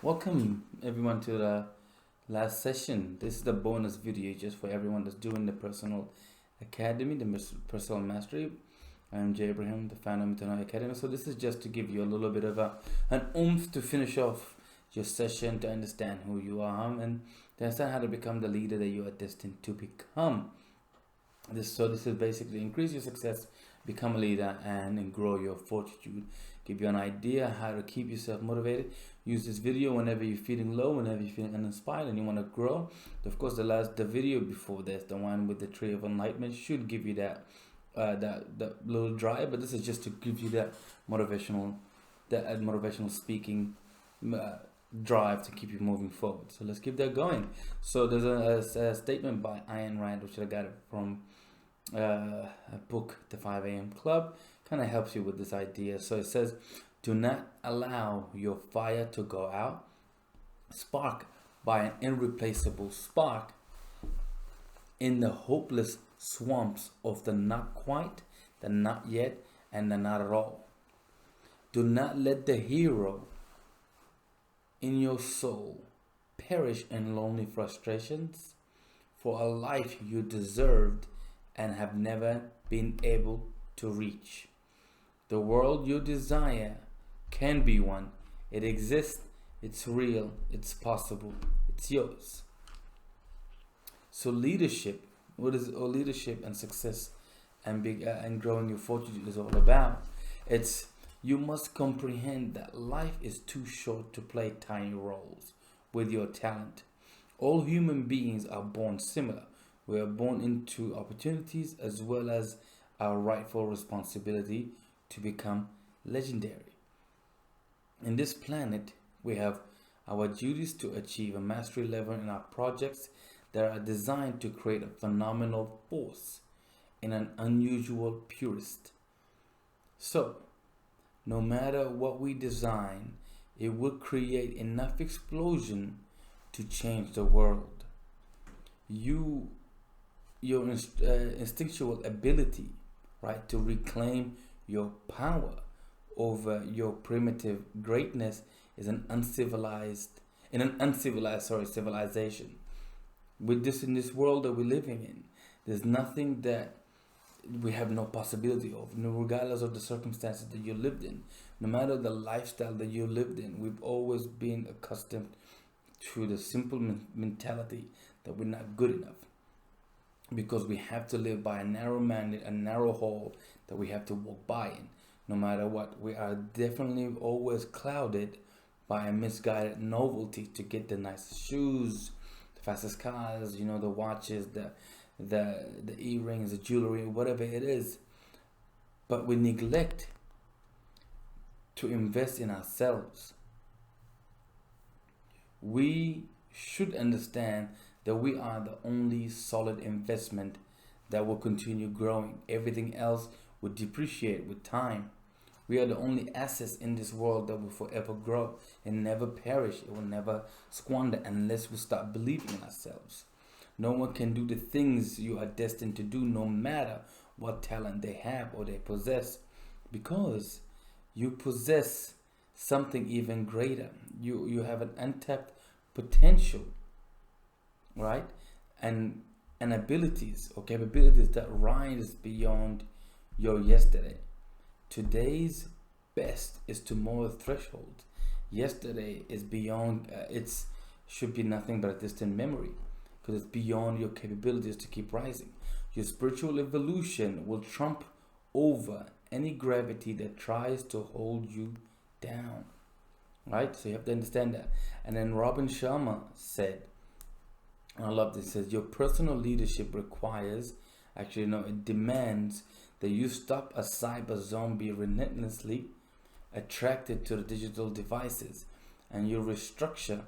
Welcome everyone to the last session. This is the bonus video just for everyone that's doing the personal academy, the personal mastery. I'm Jay Abraham, the founder of Internal Academy. So this is just to give you a little bit of an oomph to finish off your session, to understand who you are and to understand how to become the leader that you are destined to become. This is basically increase your success, become a leader, and grow your fortitude. Give you an idea how to keep yourself motivated. Use this video whenever you're feeling low, whenever you're feeling uninspired and you want to grow. Of course, the video before this, the one with the tree of enlightenment, should give you that little drive. But this is just to give you that motivational speaking drive to keep you moving forward. So let's keep that going. So there's a statement by Ayn Rand, which I got it from a book, The 5 a.m. Club. Kind of helps you with this idea. So it says, do not allow your fire to go out. Spark by an irreplaceable spark in the hopeless swamps of the not quite, the not yet, and the not at all. Do not let the hero in your soul perish in lonely frustrations for a life you deserved and have never been able to reach. The world you desire can be one. It exists, it's real, it's possible, it's yours. So leadership, what is leadership and success and growing your fortitude is all about? It's you must comprehend that life is too short to play tiny roles with your talent. All human beings are born similar. We are born into opportunities as well as our rightful responsibility to become legendary. In this planet, we have our duties to achieve a mastery level in our projects that are designed to create a phenomenal force in an unusual purist. So, no matter what we design, it will create enough explosion to change the world. Your instinctual ability, right, to reclaim your power over your primitive greatness is an uncivilized civilization. With this, in this world that we're living in, there's nothing that we have no possibility of, regardless of the circumstances that you lived in, no matter the lifestyle that you lived in. We've always been accustomed to the simple mentality that we're not good enough, because we have to live by a narrow mandate, a narrow hole that we have to walk by in. No matter what, we are definitely always clouded by a misguided novelty to get the nicest shoes, the fastest cars, the watches, the earrings, the jewelry, whatever it is. But we neglect to invest in ourselves. We should understand that we are the only solid investment that will continue growing. Everything else will depreciate with time. We are the only assets in this world that will forever grow and never perish. It will never squander unless we start believing in ourselves. No one can do the things you are destined to do, no matter what talent they have or they possess, because you possess something even greater. You have an untapped potential, right? And abilities or capabilities that rise beyond your yesterday. Today's best is tomorrow's threshold. Yesterday is beyond, should be nothing but a distant memory, because it's beyond your capabilities to keep rising. Your spiritual evolution will trump over any gravity that tries to hold you down, right? So you have to understand that. And then Robin Sharma said, and I love this, says your personal leadership requires, it demands that you stop a cyber zombie relentlessly attracted to the digital devices, and you restructure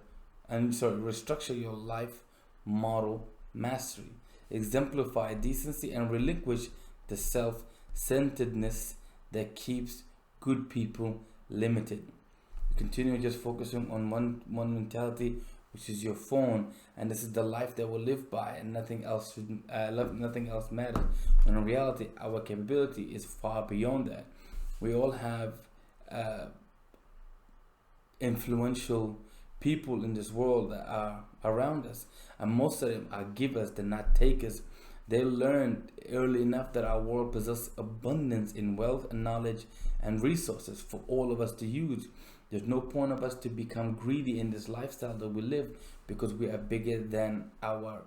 your life model mastery. Exemplify decency and relinquish the self-centeredness that keeps good people limited. You continue just focusing on one mentality, which is your phone, and this is the life that we'll live by, and nothing else matters. When in reality, our capability is far beyond that. We all have influential people in this world that are around us, and most of them are givers, they're not takers. They learned early enough that our world possesses abundance in wealth and knowledge and resources for all of us to use. There's no point of us to become greedy in this lifestyle that we live, because we are bigger than our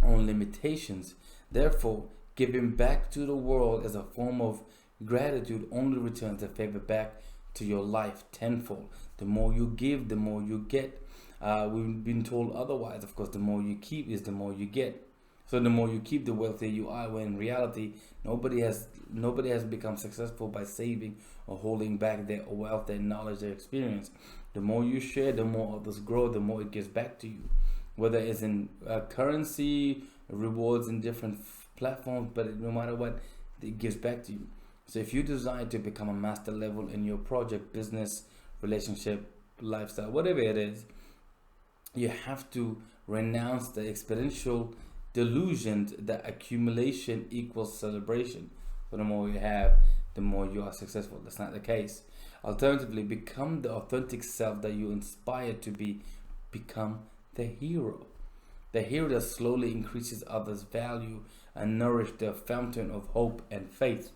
own limitations. Therefore, giving back to the world as a form of gratitude only returns the favor back to your life tenfold. The more you give, the more you get. We've been told otherwise. Of course, the more you keep is the more you get. So the more you keep, the wealthier you are. When in reality, nobody has become successful by saving or holding back their wealth, their knowledge, their experience. The more you share, the more others grow, the more it gives back to you. Whether it's in currency, rewards in different platforms, but no matter what, it gives back to you. So if you desire to become a master level in your project, business, relationship, lifestyle, whatever it is, you have to renounce the exponential delusion that accumulation equals celebration. So the more you have, the more you are successful. That's not the case. Alternatively, become the authentic self that you inspire to be. Become the hero. The hero that slowly increases others' value and nourish the fountain of hope and faith.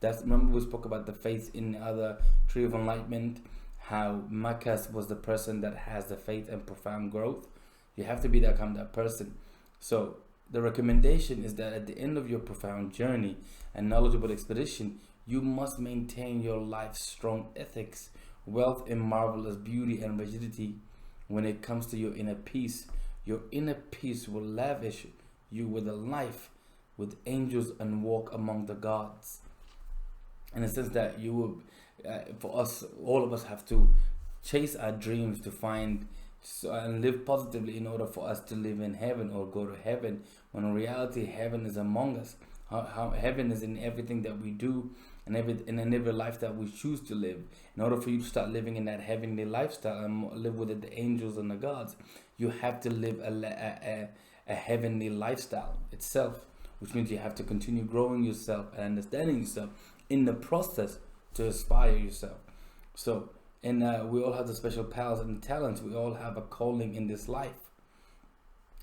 Remember we spoke about the faith in the other Tree of Enlightenment, how Marcus was the person that has the faith and profound growth. You have to be that kind of person. So the recommendation is that at the end of your profound journey and knowledgeable expedition, you must maintain your life's strong ethics, wealth in marvelous beauty and rigidity. When it comes to your inner peace, your inner peace will lavish you with a life with angels and walk among the gods. In the sense that you will, for us, all of us have to chase our dreams to find and live positively in order for us to live in heaven or go to heaven, when in reality heaven is among us. How heaven is in everything that we do and in every life that we choose to live. In order for you to start living in that heavenly lifestyle and live with it, the angels and the gods, you have to live a heavenly lifestyle itself, which means you have to continue growing yourself and understanding yourself in the process to inspire yourself. So, and we all have the special powers and talents. We all have a calling in this life.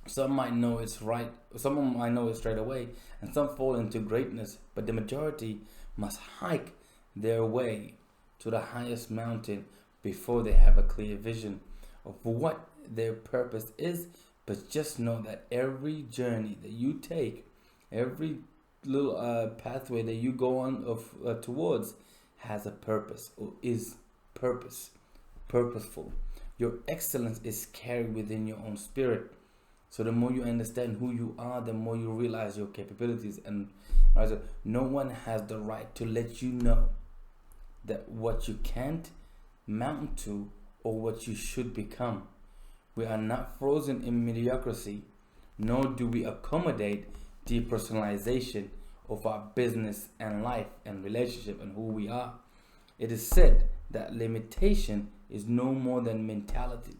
Some might know it's right, some might know it straight away, and some fall into greatness, but the majority must hike their way to the highest mountain before they have a clear vision of what their purpose is. But just know that every journey that you take, every little pathway that you go on towards has a purpose, or is purposeful. Your excellence is carried within your own spirit. So the more you understand who you are, the more you realize your capabilities. And no one has the right to let you know that what you can't mount to or what you should become. We are not frozen in mediocrity, nor do we accommodate depersonalization of our business and life and relationship and who we are. It is said that limitation is no more than mentality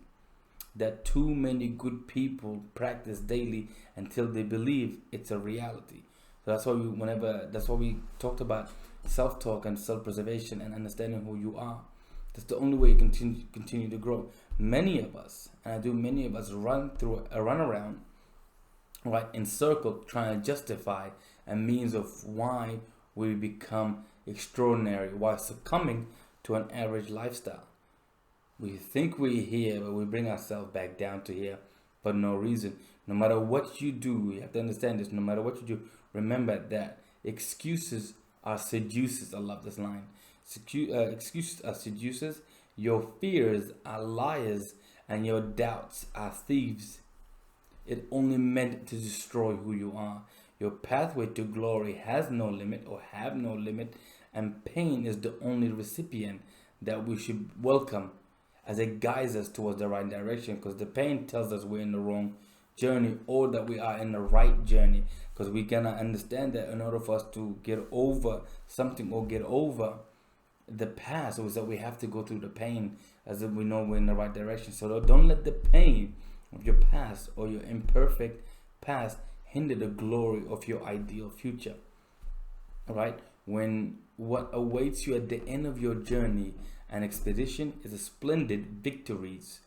that too many good people practice daily until they believe it's a reality. So that's why we talked about self-talk and self-preservation and understanding who you are. That's the only way you continue to grow. Many of us run around right in circle trying to justify a means of why we become extraordinary while succumbing to an average lifestyle. We think we're here, but we bring ourselves back down to here for no reason. No matter what you do, you have to understand this. No matter what you do, remember that excuses are seducers. I love this line. Excuses are seducers. Your fears are liars, and your doubts are thieves. It only meant to destroy who you are. Your pathway to glory has no limit or have no limit, and pain is the only recipient that we should welcome as it guides us towards the right direction, because the pain tells us we're in the wrong journey or that we are in the right journey, because we cannot understand that in order for us to get over something or get over the past, is that we have to go through the pain as if we know we're in the right direction. So don't let the pain of your past or your imperfect past hinder the glory of your ideal future. All right? When what awaits you at the end of your journey and expedition is a splendid victories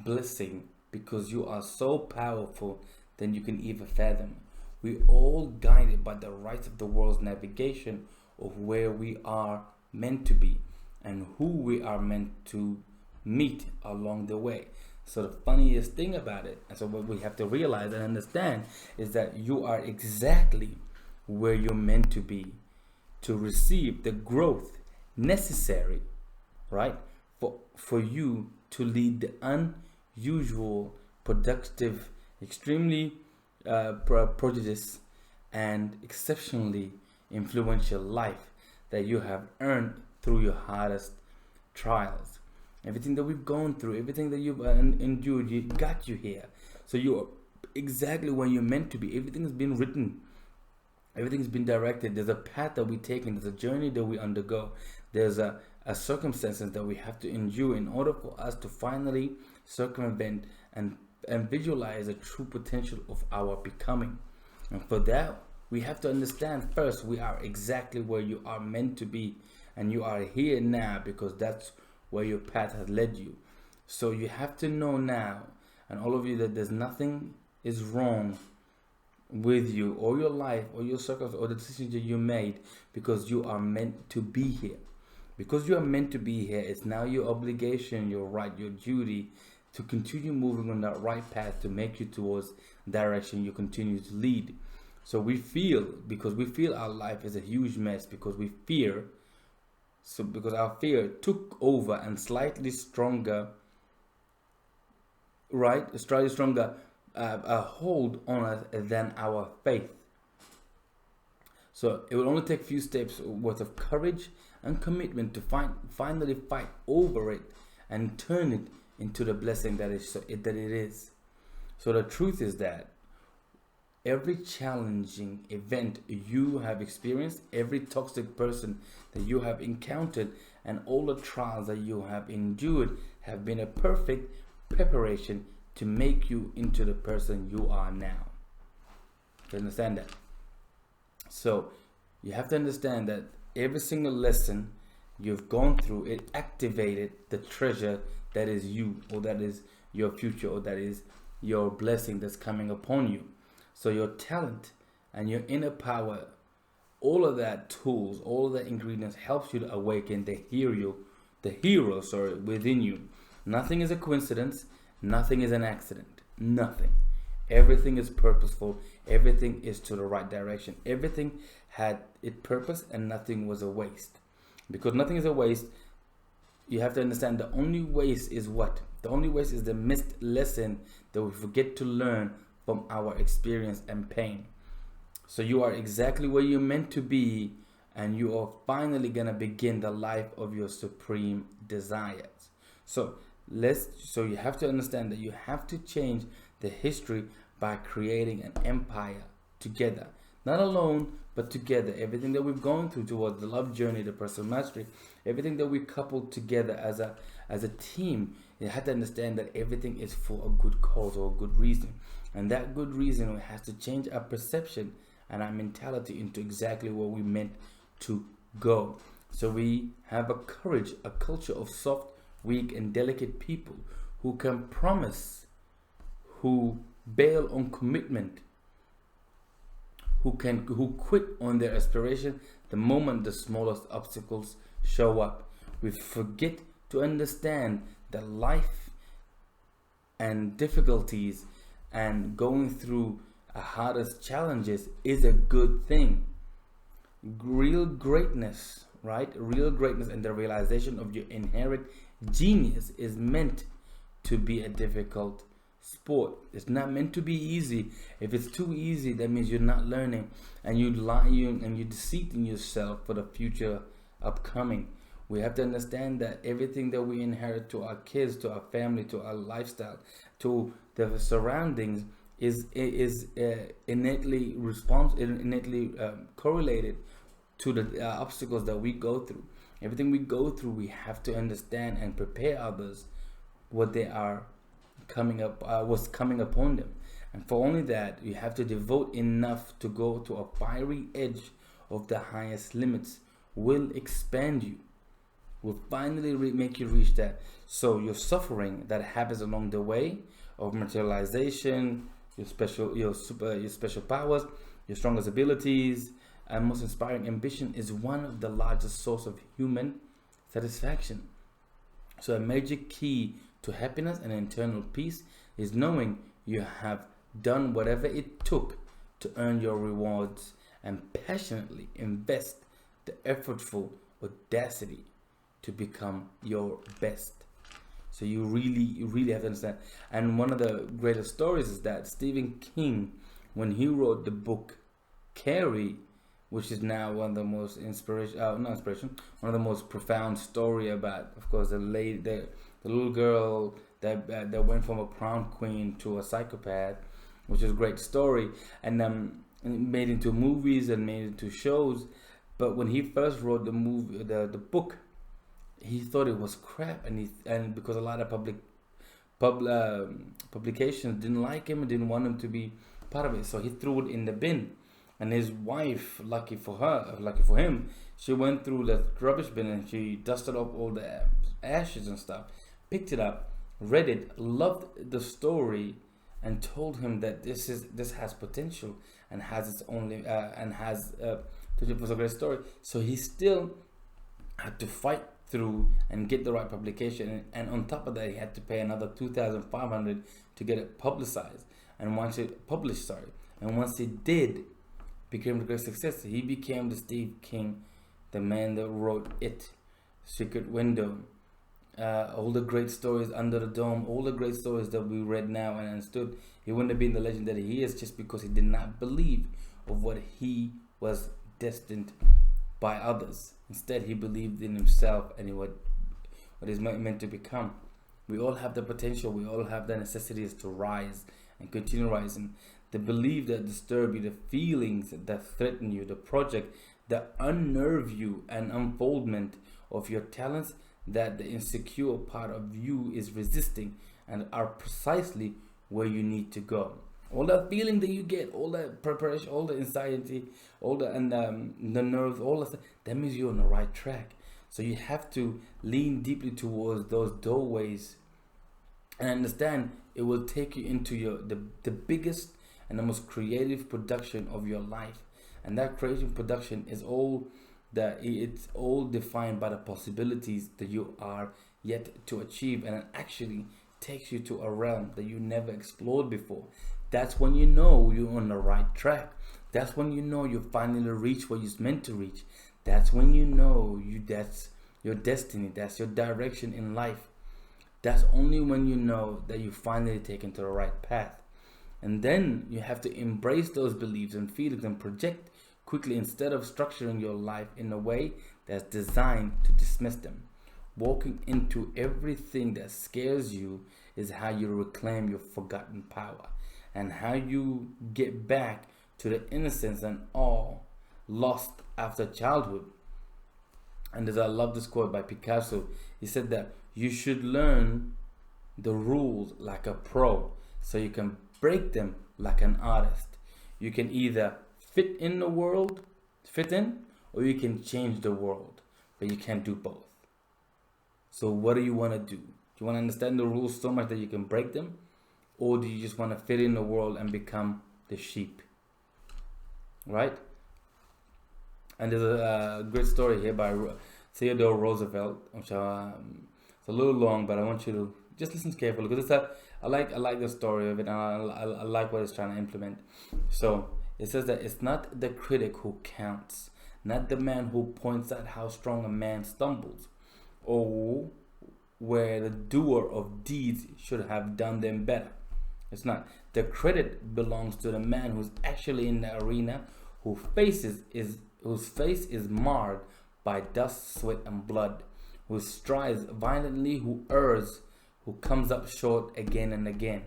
blessing because you are so powerful than you can even fathom. We all guided by the right of the world's navigation of where we are meant to be and who we are meant to meet along the way. So the funniest thing about it, and so what we have to realize and understand, is that you are exactly where you're meant to be to receive the growth necessary, right, for you to lead the unusual, productive, extremely prodigious, and exceptionally influential life that you have earned through your hardest trials. Everything that we've gone through, everything that you've endured, you got you here. So you're exactly where you're meant to be. Everything has been written. Everything's been directed. There's a path that we take, and there's a journey that we undergo. There's a circumstances that we have to endure in order for us to finally circumvent and visualize the true potential of our becoming. And for that, we have to understand first, we are exactly where you are meant to be, and you are here now because that's where your path has led you. So you have to know now, and all of you, that there's nothing is wrong with you or your life or your circumstances or the decisions that you made, because you are meant to be here. Because you are meant to be here, it's now your obligation, your right, your duty to continue moving on that right path to make you towards the direction you continue to lead. So because we feel our life is a huge mess, because we fear, so because our fear took over and slightly stronger, right, slightly stronger a hold on us than our faith. So it will only take a few steps worth of courage and commitment to finally fight over it and turn it into the blessing that it is. So the truth is that every challenging event you have experienced, every toxic person that you have encountered, and all the trials that you have endured have been a perfect preparation to make you into the person you are now. You understand that? So you have to understand that every single lesson you've gone through, it activated the treasure that is you, or that is your future, or that is your blessing that's coming upon you. So your talent and your inner power, all of that tools, all of that ingredients helps you to awaken the hero within you. Nothing is a coincidence. Nothing is an accident. Nothing. Everything is purposeful. Everything is to the right direction. Everything had its purpose, and nothing was a waste. Because nothing is a waste, you have to understand the only waste is what? The only waste is the missed lesson that we forget to learn from our experience and pain. So you are exactly where you're meant to be, and you are finally gonna begin the life of your supreme desires. So you have to understand that you have to change the history by creating an empire together. Not alone, but together. Everything that we've gone through towards the love journey, the personal mastery, everything that we coupled together as a team, you have to understand that everything is for a good cause or a good reason. And that good reason has to change our perception and our mentality into exactly where we meant to go. So we have a culture of soft, weak, and delicate people who can promise, who bail on commitment, who quit on their aspiration the moment the smallest obstacles show up. We forget to understand that life and difficulties and going through hardest challenges is a good thing. Real greatness, right? Real greatness and the realization of your inherent genius is meant to be a difficult sport. It's not meant to be easy. If it's too easy, that means you're not learning, and you lie and you deceiving yourself for the future upcoming. We have to understand that everything that we inherit to our kids, to our family, to our lifestyle, to the surroundings is innately correlated to the obstacles that we go through. Everything we go through, we have to understand and prepare others what they are coming up, what's coming upon them. And for only that, you have to devote enough to go to a fiery edge of the highest limits will expand you. will finally make you reach that. So your suffering that happens along the way of materialization, your special powers, your strongest abilities, and most inspiring ambition is one of the largest source of human satisfaction. So a major key to happiness and internal peace is knowing you have done whatever it took to earn your rewards and passionately invest the effortful audacity to become your best. So you really have to understand. And one of the greatest stories is that Stephen King, when he wrote the book Carrie, which is now one of the most one of the most profound story about, of course, the little girl that went from a prom queen to a psychopath, which is a great story, and made into movies and made into shows. But when he first wrote the book, he thought it was crap, and because a lot of publications didn't like him and didn't want him to be part of it, so he threw it in the bin. And his wife, lucky for him, she went through the rubbish bin and she dusted up all the ashes and stuff, picked it up, read it, loved the story, and told him that this has potential and has its only it was a great story. So he still had to fight through and get the right publication, and on top of that, he had to pay another $2,500 to get it publicized. And once it published, and once it did, became a great success. He became the Steve King, the man that wrote It, Secret Window, all the great stories, Under the Dome, all the great stories that we read now and understood. He wouldn't have been the legend that he is just because he did not believe of what he was destined by others. Instead, he believed in himself and what he's meant to become. We all have the potential. We all have the necessities to rise and continue rising. The belief that disturb you, the feelings that threaten you, the project that unnerve you, and unfoldment of your talents that the insecure part of you is resisting, and are precisely where you need to go. All that feeling that you get, all that preparation, all the anxiety, all the nerves, all that means you're on the right track. So you have to lean deeply towards those doorways and understand it will take you into the biggest and the most creative production of your life. And that creative production is it's all defined by the possibilities that you are yet to achieve, and it actually takes you to a realm that you never explored before. That's when you know you're on the right track. That's when you know you finally reach what you're meant to reach. That's when you know that's your destiny, that's your direction in life. That's only when you know that you finally taken to the right path. And then you have to embrace those beliefs and feelings and project quickly instead of structuring your life in a way that's designed to dismiss them. Walking into everything that scares you is how you reclaim your forgotten power, and how you get back to the innocence and awe lost after childhood. And I love this quote by Picasso. He said that you should learn the rules like a pro so you can break them like an artist. You can either fit in, or you can change the world, but you can't do both. So what do you want to do? Do you want to understand the rules so much that you can break them? Or do you just want to fit in the world and become the sheep? Right? And there's a great story here by Theodore Roosevelt, which it's a little long, but I want you to just listen carefully, because I like the story of it, and I like what it's trying to implement. So it says that it's not the critic who counts, not the man who points out how strong a man stumbles, or where the doer of deeds should have done them better. It's not. The credit belongs to the man who's actually in the arena, whose face is marred by dust, sweat, and blood, who strives violently, who errs, who comes up short again and again.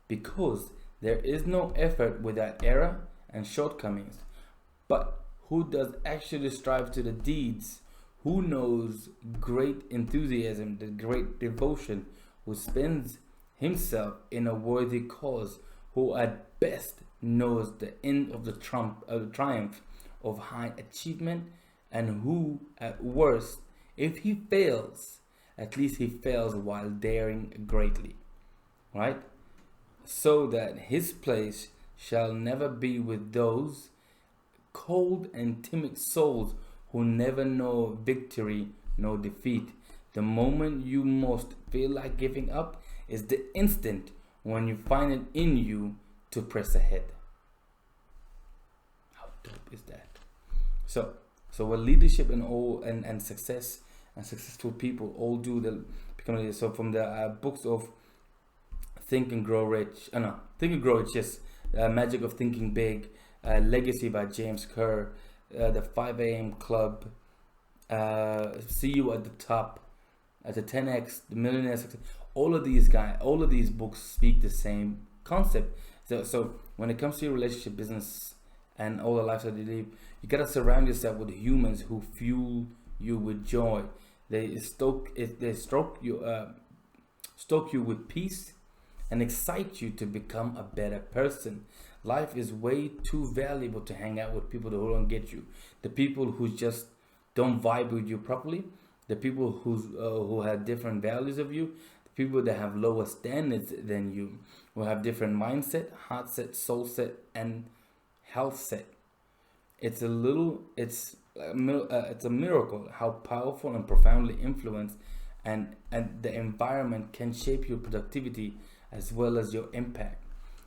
Because there is no effort without error and shortcomings. But who does actually strive to the deeds? Who knows great enthusiasm, the great devotion, who spends himself in a worthy cause, who at best knows the end of the triumph of high achievement, and who at worst If he fails, at least he fails while daring greatly, right? So that his place shall never be with those cold and timid souls who never know victory nor defeat. The moment you most feel like giving up is the instant when you find it in you to press ahead. How dope is that? So what leadership and all and success and successful people all do, the become. So from the books of Think and Grow Rich, no, Think and Grow Rich, yes, Magic of Thinking Big, Legacy by James Kerr, the 5 a.m. Club, See You at the Top, the 10x, the Millionaire Success. All of these books speak the same concept. So when it comes to your relationship, business, and all the lives that you live, you gotta surround yourself with humans who fuel you with joy. They stoke you with peace and excite you to become a better person. Life is way too valuable to hang out with people who don't get you, the people who just don't vibe with you properly, the people who have different values of you, the people that have lower standards than you, who have different mindset, heart set, soul set, and health set. It's a miracle how powerful and profoundly influenced and the environment can shape your productivity as well as your impact.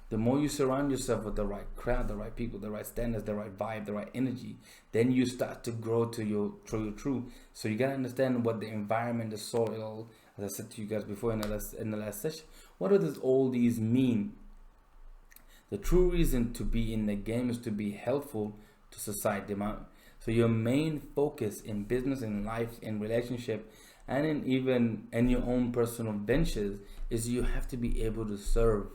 The more you surround yourself with the right crowd, the right people, the right standards, the right vibe, the right energy, then you start to grow to your true. So you gotta understand what the environment, the soil, as I said to you guys before in the last session, what does all these mean? The true reason to be in the game is to be helpful to society. So your main focus in business, in life, in relationship, and in your own personal ventures is you have to be able to serve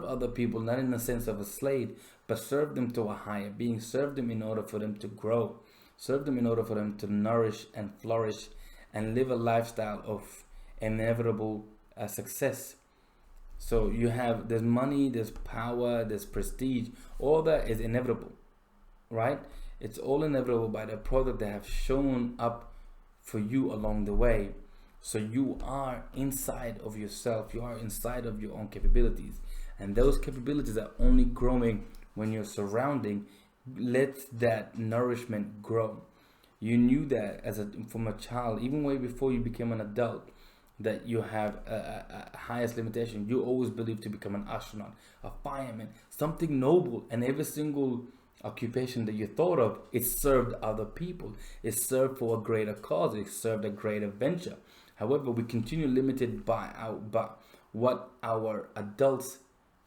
other people, not in the sense of a slave, but serve them to a higher being. Serve them in order for them to grow. Serve them in order for them to nourish and flourish and live a lifestyle of inevitable success. So there's money, there's power, there's prestige. All that is inevitable, right? It's all inevitable by the product that have shown up for you along the way. So you are inside of yourself. You are inside of your own capabilities. And those capabilities are only growing when your surrounding lets that nourishment grow. You knew that from a child, even way before you became an adult, that you have a highest limitation. You always believed to become an astronaut, a fireman, something noble. And every single occupation that you thought of, it served other people. It served for a greater cause. It served a greater venture. However, we continue limited by what our adults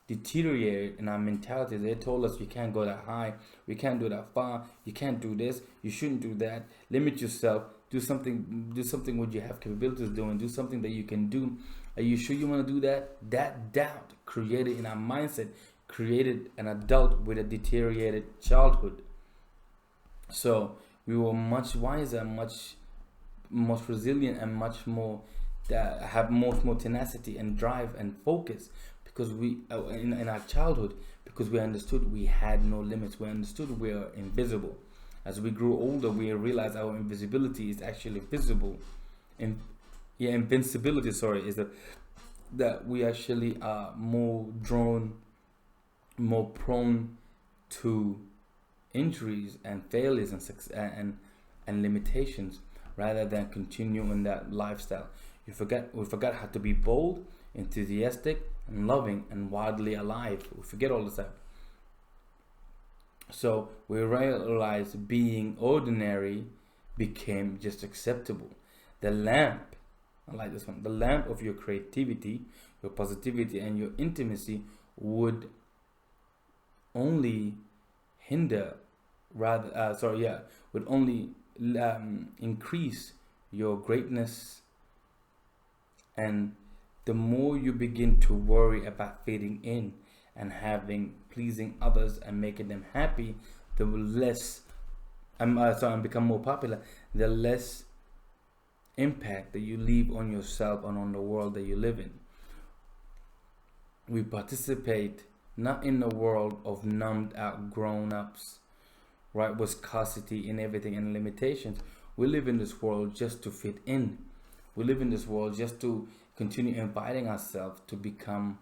deteriorated in our mentality. They told us you can't go that high, we can't do that far, you can't do this, you shouldn't do that, limit yourself, do something what you have capabilities doing, do something that you can do. Are you sure you want to do that? That doubt created in our mindset created an adult with a deteriorated childhood. So we were much wiser, much more resilient, and much more have much more tenacity and drive and focus, because we in our childhood, because we understood we had no limits. We understood we are invisible. As we grew older, we realized our invisibility is actually visible. Invincibility, sorry, is that we actually are more prone to injuries and failures and limitations, rather than continuing that lifestyle. We forgot how to be bold, enthusiastic, and loving, and wildly alive. We forget all this stuff. So we realized being ordinary became just acceptable. The lamp, I like this one, the lamp of your creativity, your positivity, and your intimacy would only would only increase your greatness. And the more you begin to worry about fitting in and pleasing others and making them happy, the less and become more popular, the less impact that you leave on yourself and on the world that you live in. We participate not in the world of numbed out grown-ups, right, with scarcity in everything and limitations. We live in this world just to fit in. We live in this world just to continue inviting ourselves to become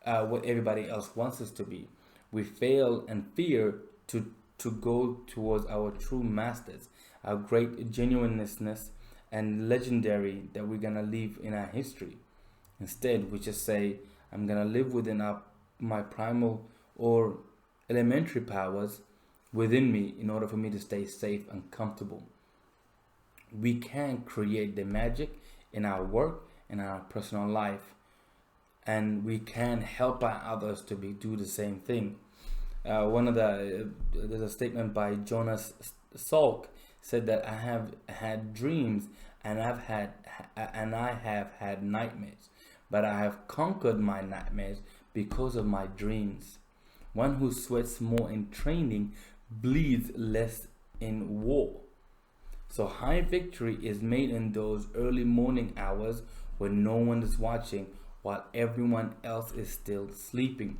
what everybody else wants us to be. We fail and fear to go towards our true masters, our great genuineness and legendary that we're gonna leave in our history. Instead, we just say, I'm gonna live within my primal or elementary powers within me in order for me to stay safe and comfortable. We can create the magic in our work, in our personal life, and we can help out others to do the same thing. There's a statement by Jonas Salk said that I have had dreams and I have had nightmares, but I have conquered my nightmares because of my dreams. One who sweats more in training bleeds less in war. So high victory is made in those early morning hours when no one is watching while everyone else is still sleeping.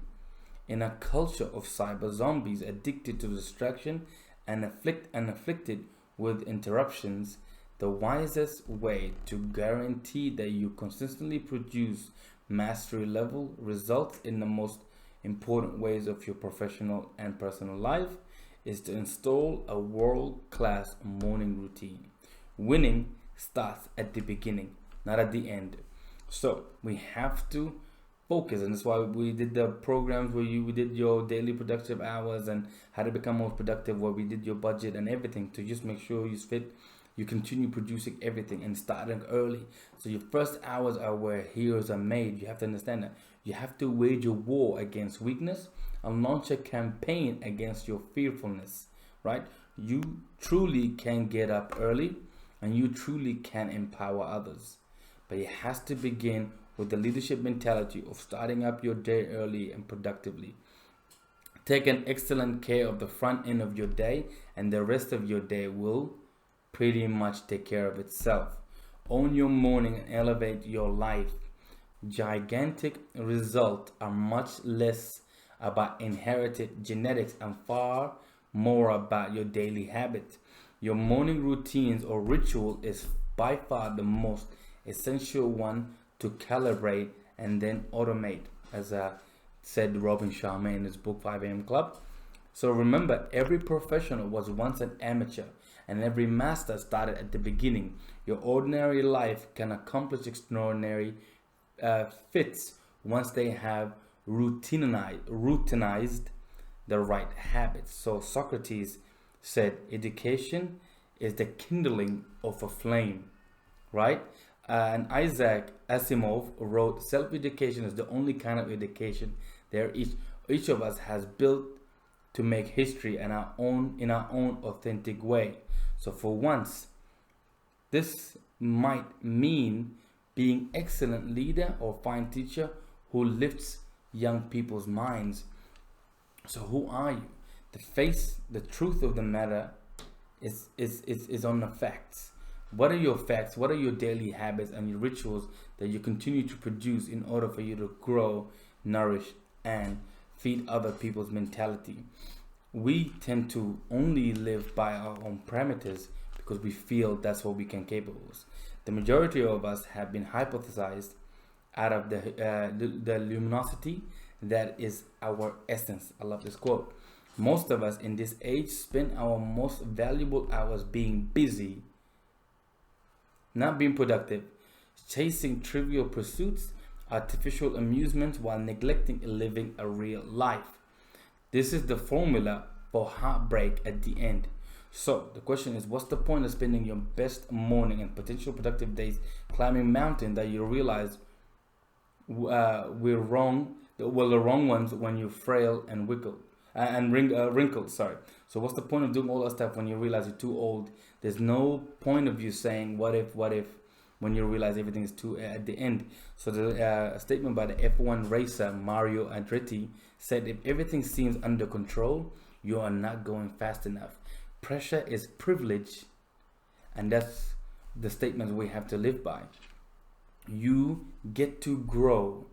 In a culture of cyber zombies addicted to distraction and afflicted with interruptions, the wisest way to guarantee that you consistently produce mastery level results in the most important ways of your professional and personal life is to install a world-class morning routine. Winning starts at the beginning, not at the end. So we have to focus, and that's why we did the programs where we did your daily productive hours and how to become more productive, where we did your budget and everything to just make sure you continue producing everything and starting early. So your first hours are where heroes are made. You have to understand that you have to wage a war against weakness and launch a campaign against your fearfulness, right? You truly can get up early and you truly can empower others, but it has to begin with the leadership mentality of starting up your day early and productively. Take an excellent care of the front end of your day, and the rest of your day will pretty much take care of itself. Own your morning and elevate your life. Gigantic results are much less about inherited genetics and far more about your daily habits. Your morning routines or ritual is by far the most essential one to calibrate and then automate, as said Robin Sharma in his book 5 a.m. Club. So remember, every professional was once an amateur and every master started at the beginning. Your ordinary life can accomplish extraordinary feats once they have routinized the right habits. So Socrates said, education is the kindling of a flame, right? And Isaac Asimov wrote, self-education is the only kind of education there is. Each of us has built to make history in our own authentic way. So for once, this might mean being excellent leader or fine teacher who lifts young people's minds. So who are you? The truth of the matter is on the facts. What are your facts? What are your daily habits and your rituals that you continue to produce in order for you to grow, nourish, and feed other people's mentality? We tend to only live by our own parameters because we feel that's what we can capable of. The majority of us have been hypothesized out of the luminosity that is our essence. I love this quote. Most of us in this age spend our most valuable hours being busy, not being productive, chasing trivial pursuits, artificial amusements while neglecting living a real life. This is the formula for heartbreak at the end. So the question is, what's the point of spending your best morning and potential productive days climbing mountains that you realize we're wrong? Well, the wrong ones when you're frail and wrinkled. Sorry. So what's the point of doing all that stuff when you realize you're too old? There's no point of you saying what if when you realize everything is too at the end. So the statement by the F1 racer Mario Andretti said, if everything seems under control, you are not going fast enough. Pressure is privilege, and that's the statement we have to live by. You get to grow,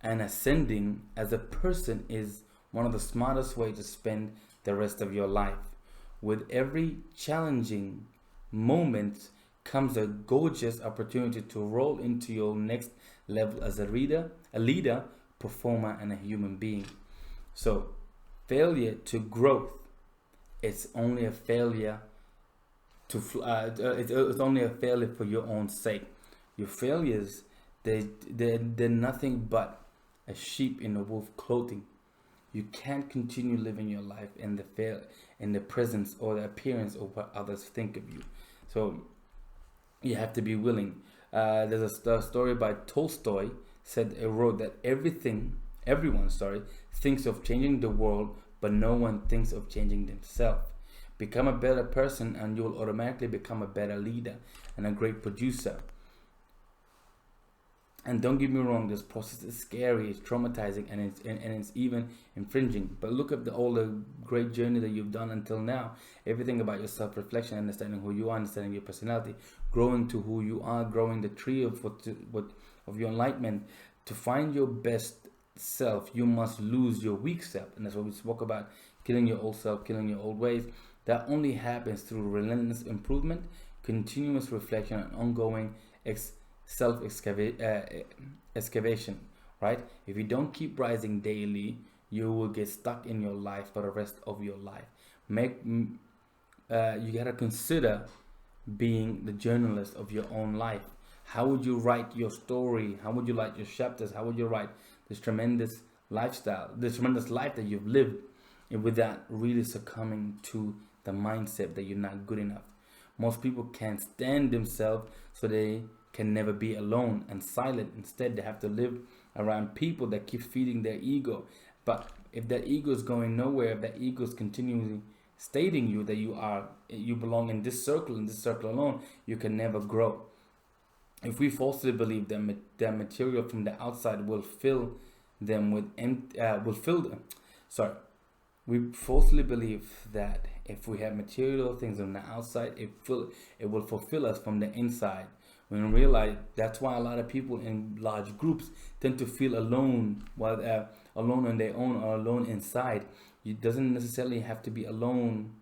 and ascending as a person is one of the smartest ways to spend the rest of your life. With every challenging moments comes a gorgeous opportunity to roll into your next level as a leader, performer, and a human being. So, failure to growth, it's only a failure it's only a failure for your own sake. Your failures, they're nothing but a sheep in a wolf clothing. You can't continue living your life in the presence or the appearance of what others think of you. So you have to be willing. There's a story by Tolstoy wrote that everyone, thinks of changing the world, but no one thinks of changing themselves. Become a better person, and you will automatically become a better leader and a great producer. And don't get me wrong, this process is scary, it's traumatizing, and it's even infringing. But look at all the great journey that you've done until now. Everything about your self-reflection, understanding who you are, understanding your personality, growing to who you are, growing the tree of your enlightenment. To find your best self, you must lose your weak self, and that's what we spoke about: killing your old self, killing your old ways. That only happens through relentless improvement, continuous reflection, and ongoing excavation, right? If you don't keep rising daily, you will get stuck in your life for the rest of your life. You gotta consider being the journalist of your own life. How would you write your story? How would you write your chapters? How would you write this tremendous lifestyle, this tremendous life that you've lived, without really succumbing to the mindset that you're not good enough? Most people can't stand themselves, so they can never be alone and silent. Instead, they have to live around people that keep feeding their ego. But if that ego is going nowhere, if that ego is continually stating you that you belong in this circle alone, you can never grow. If we falsely believe that material from the outside will fill them with we falsely believe that if we have material things on the outside, it will fulfill us from the inside. When we realize that's why a lot of people in large groups tend to feel alone, alone on their own or alone inside. It doesn't necessarily have to be alone,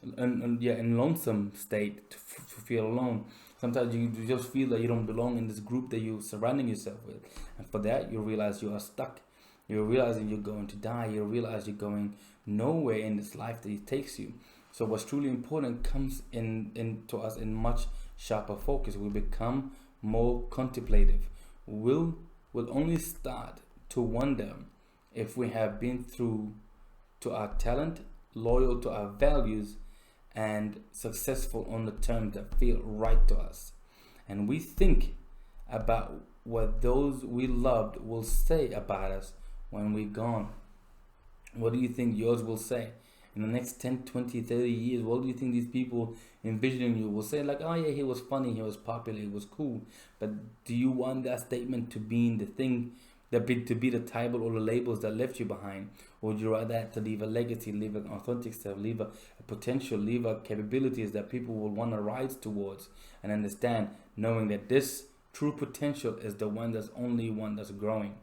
in lonesome state to feel alone. Sometimes you just feel that you don't belong in this group that you're surrounding yourself with, and for that you realize you are stuck. You're realizing you're going to die. You realize you're going nowhere in this life that it takes you. So what's truly important comes into us in much sharper focus. We become more contemplative. We'll only start to wonder if we have been through to our talent, loyal to our values, and successful on the terms that feel right to us. And we think about what those we loved will say about us when we're gone. What do you think yours will say? In the next 10, 20, 30 years, what do you think these people envisioning you will say? Like, oh yeah, he was funny, he was popular, he was cool. But do you want that statement to be the thing, to be the title or the labels that left you behind? Or would you rather have to leave a legacy, leave an authentic self, leave a potential, leave a capabilities that people will want to rise towards and understand, knowing that this true potential is the one that's only one that's growing.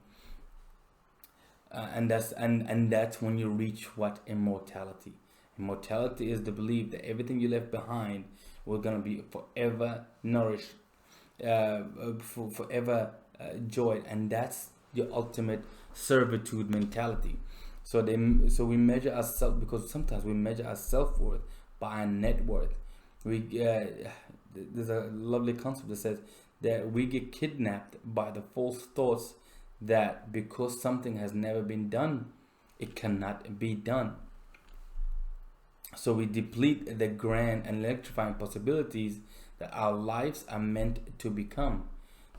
And that's when you reach what? Immortality. Immortality is the belief that everything you left behind will gonna be forever nourished, forever joyed, and that's the ultimate servitude mentality. So we measure ourselves, because sometimes we measure our self-worth by our net worth. There's a lovely concept that says that we get kidnapped by the false thoughts that because something has never been done, it cannot be done. So we deplete the grand and electrifying possibilities that our lives are meant to become.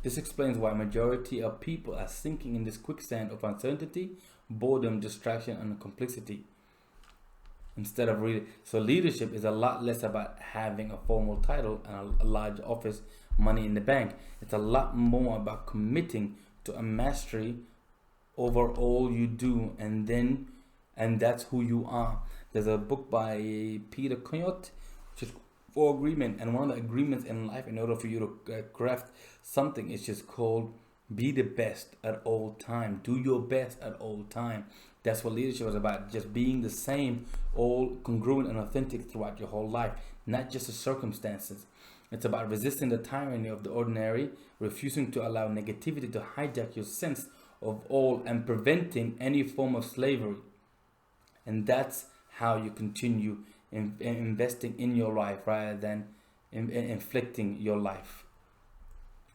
This explains why majority of people are sinking in this quicksand of uncertainty, boredom, distraction, and complexity. Instead of so leadership is a lot less about having a formal title and a large office, money in the bank. It's a lot more about committing to a mastery over all you do, and that's who you are. There's a book by Peter Coyote, which is 4 agreements, and one of the agreements in life, in order for you to craft something, is just called be the best at all time. Do your best at all time. That's what leadership is about. Just being the same, all congruent and authentic throughout your whole life, not just the circumstances. It's about resisting the tyranny of the ordinary, refusing to allow negativity to hijack your sense of all, and preventing any form of slavery. And that's how you continue investing in your life rather than inflicting your life.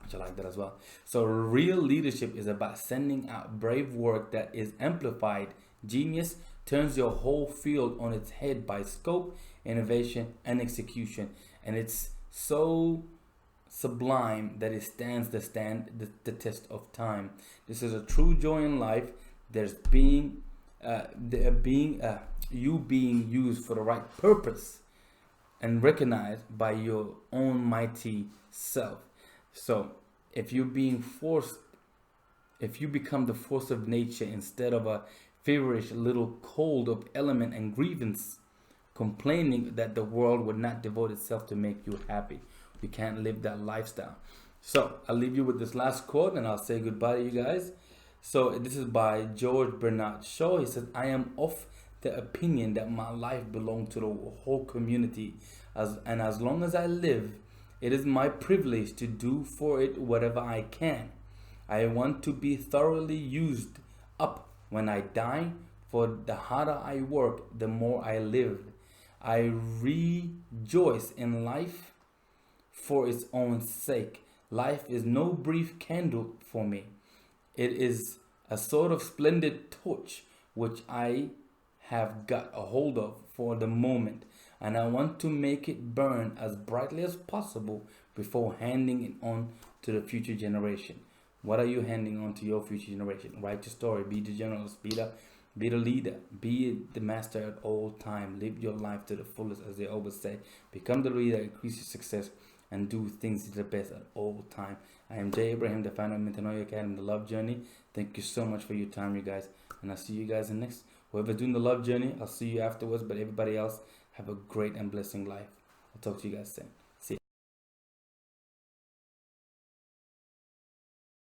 Which I like that as well. So real leadership is about sending out brave work that is amplified. Genius turns your whole field on its head by scope, innovation, and execution. And it's so sublime that it stands the test of time. This is a true joy in life. There's you being used for the right purpose and recognized by your own mighty self. So if you become the force of nature instead of a feverish little cold of element and grievance, complaining that the world would not devote itself to make you happy. We can't live that lifestyle. So I'll leave you with this last quote and I'll say goodbye to you guys. So this is by George Bernard Shaw. He says, I am of the opinion that my life belongs to the whole community. As long as I live, it is my privilege to do for it whatever I can. I want to be thoroughly used up when I die, for the harder I work, the more I live. I rejoice in life for its own sake. Life is no brief candle for me. It is a sort of splendid torch which I have got a hold of for the moment, and I want to make it burn as brightly as possible before handing it on to the future generation. What are you handing on to your future generation? Write your story. Be the journalist. Be the leader. Be the master at all time. Live your life to the fullest, as they always say. Become the leader. Increase your success, and do things to the best at all time. I am Jay Abraham, the founder of Metanoia Academy, the Love Journey. Thank you so much for your time, you guys, and I'll see you guys in next. Whoever's doing the Love Journey, I'll see you afterwards. But everybody else, have a great and blessing life. I'll talk to you guys soon.